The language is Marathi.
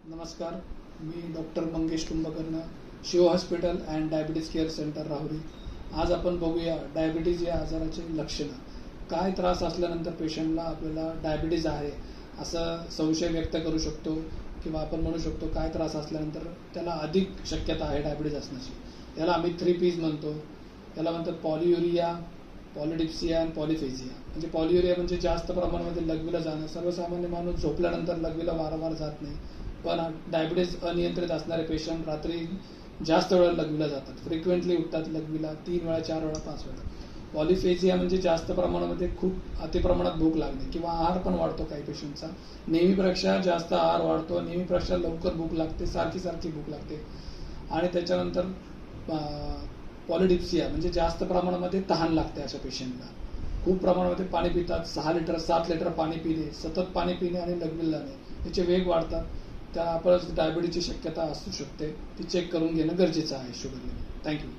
नमस्कार, मी doctor Mangesh Kumbhakarna, Shiv hospital and diabetes care centre Rahuri. आज आपण बघूया डायबिटीज या आजाराचे लक्षणं. काय त्रास असल्यानंतर पेशंटला आपल्याला डायबिटीज आहे असं संशय व्यक्त करू शकतो किंवा आपण म्हणू शकतो काय त्रास असल्यानंतर त्याला अधिक शक्यता आहे डायबिटीज असण्याची. याला आम्ही 3 Ps म्हणतो. याला म्हणतात पॉलियुरिया, पॉलिडिप्सिया आणि पॉलिफेजिया. म्हणजे पॉलियुरिया म्हणजे जास्त प्रमाणामध्ये लघवीला जाणं. सर्वसामान्य माणूस झोपल्यानंतर लघवीला वारंवार जात नाही, पण डायबिटीज अनियंत्रित असणारे पेशंट रात्री जास्त वेळा लघवीला जातात, फ्रिक्वेंटली उठतात लघवीला, 3 वेळा, 4 वेळा, 5 वेळा. पॉलिफेजिया म्हणजे जास्त प्रमाणामध्ये खूप अतिप्रमाणात भूक लागणे किंवा आहार पण वाढतो काही पेशंटचा. नेहमीपेक्षा जास्त आहार वाढतो, नेहमीपेक्षा लवकर भूक लागते, सारखी सारखी भूक लागते. आणि त्याच्यानंतर पॉलिडिप्सिया म्हणजे जास्त प्रमाणामध्ये तहान लागते अशा पेशंटला. खूप प्रमाणामध्ये पाणी पितात, 6 लिटर 7 लिटर पाणी पिणे, सतत पाणी पिणे आणि लघवीला जाणे याचे वेग वाढतात. त्या आपण डायबिटीजची शक्यता असू शकते. ती चेक करून घेणं गरजेचं आहे शुगर लेवल. थँक्यू.